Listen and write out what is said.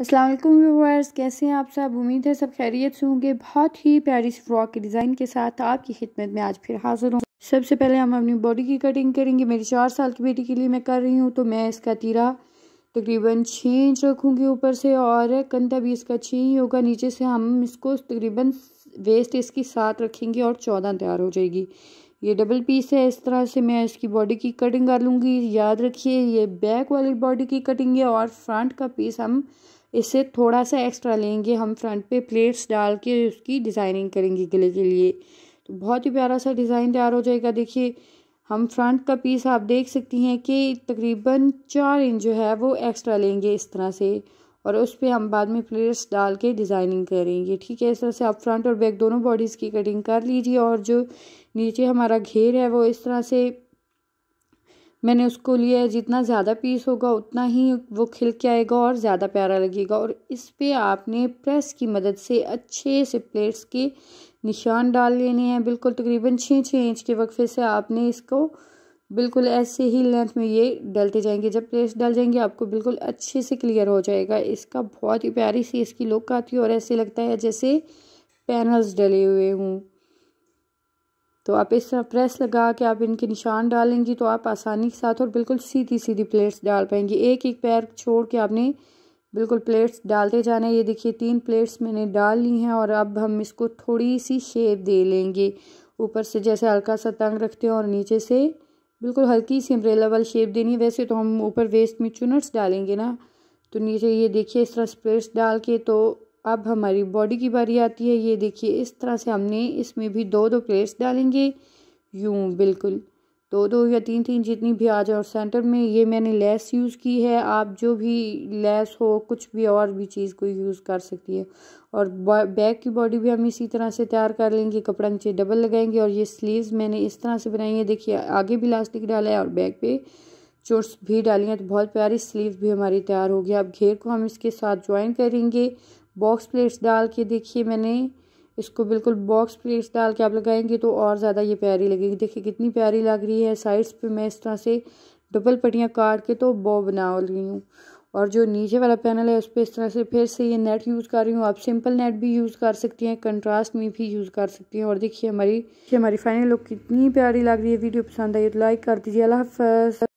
अस्सलाम वालेकुम व्यूअर्स, कैसे हैं आप सब। उम्मीद है सब खैरियत से होंगे। बहुत ही प्यारी सी फ्रॉक के डिज़ाइन के साथ आपकी खिदमत में आज फिर हाजिर हूँ। सबसे पहले हम अपनी बॉडी की कटिंग करेंगे। मेरी 4 साल की बेटी के लिए मैं कर रही हूँ, तो मैं इसका तीरा तकरीबन 6 इंच रखूँगी ऊपर से, और कंधा भी इसका 6 ही होगा। नीचे से हम इसको तकरीबन वेस्ट इसकी 7 रखेंगे और 14 तैयार हो जाएगी। ये डबल पीस है। इस तरह से मैं इसकी बॉडी की कटिंग कर लूँगी। याद रखिए ये बैक वाली बॉडी की कटिंग है, और फ्रंट का पीस हम इससे थोड़ा सा एक्स्ट्रा लेंगे। हम फ्रंट पे प्लेट्स डाल के उसकी डिज़ाइनिंग करेंगे गले के लिए, तो बहुत ही प्यारा सा डिज़ाइन तैयार हो जाएगा। देखिए हम फ्रंट का पीस आप देख सकती हैं कि तकरीबन 4 इंच जो है वो एक्स्ट्रा लेंगे इस तरह से, और उस पर हम बाद में प्लेट्स डाल के डिज़ाइनिंग करेंगे। ठीक है, इस तरह से आप फ्रंट और बैक दोनों बॉडीज़ की कटिंग कर लीजिए। और जो नीचे हमारा घेर है वो इस तरह से मैंने उसको लिया है। जितना ज़्यादा पीस होगा उतना ही वो खिल के आएगा और ज़्यादा प्यारा लगेगा। और इस पे आपने प्रेस की मदद से अच्छे से प्लेट्स के निशान डाल लेने हैं। बिल्कुल तकरीबन 6-6 इंच के वक्फे से आपने इसको बिल्कुल ऐसे ही लेंथ में ये डलते जाएंगे। जब प्लेट्स डल जाएंगे आपको बिल्कुल अच्छे से क्लियर हो जाएगा। इसका बहुत ही प्यारी सी इसकी लुक आती है, और ऐसे लगता है जैसे पैनल्स डले हुए हों। तो आप इस तरह प्रेस लगा के आप इनके निशान डालेंगी तो आप आसानी के साथ और बिल्कुल सीधी सीधी प्लेट्स डाल पाएंगी। एक एक पैर छोड़ के आपने बिल्कुल प्लेट्स डालते जाना है। ये देखिए 3 प्लेट्स मैंने डाल ली हैं, और अब हम इसको थोड़ी सी शेप दे लेंगे। ऊपर से जैसे हल्का सा तंग रखते हैं और नीचे से बिल्कुल हल्की सी अम्ब्रेला वाली शेप देनी है। वैसे तो हम ऊपर वेस्ट में चुनट्स डालेंगे ना, तो नीचे ये देखिए इस तरह प्लेट्स डाल के। तो अब हमारी बॉडी की बारी आती है। ये देखिए इस तरह से हमने इसमें भी 2-2 प्लेट्स डालेंगे, यूं बिल्कुल 2-2 या 3-3 जितनी भी आ जाए। और सेंटर में ये मैंने लेस यूज़ की है। आप जो भी लेस हो कुछ भी और भी चीज़ को यूज़ कर सकती है। और बैक की बॉडी भी हम इसी तरह से तैयार कर लेंगे। कपड़ा नीचे डबल लगाएंगे, और ये स्लीव्स मैंने इस तरह से बनाई है। देखिए आगे भी इलास्टिक डाला है और बैक पे चोट्स भी डाली हैं, तो बहुत प्यारी स्लीव भी हमारी तैयार हो गई। अब घेर को हम इसके साथ ज्वाइन करेंगे बॉक्स प्लेट्स डाल के। देखिए मैंने इसको बिल्कुल बॉक्स प्लेट्स डाल के आप लगाएंगे तो और ज़्यादा ये प्यारी लगेगी। देखिए कितनी प्यारी लग रही है। साइड्स पे मैं इस तरह से डबल पट्टियाँ काट के तो बॉ बना रही हूँ। और जो नीचे वाला पैनल है उस पर इस तरह से फिर से ये नेट यूज़ कर रही हूँ। आप सिंपल नेट भी यूज़ कर सकती हैं, कंट्रास्ट में भी यूज़ कर सकती हैं। और देखिए हमारी फाइनल लुक कितनी प्यारी लग रही है। वीडियो पसंद आई तो लाइक कर दीजिए। अल्लाह हाफ़िज़।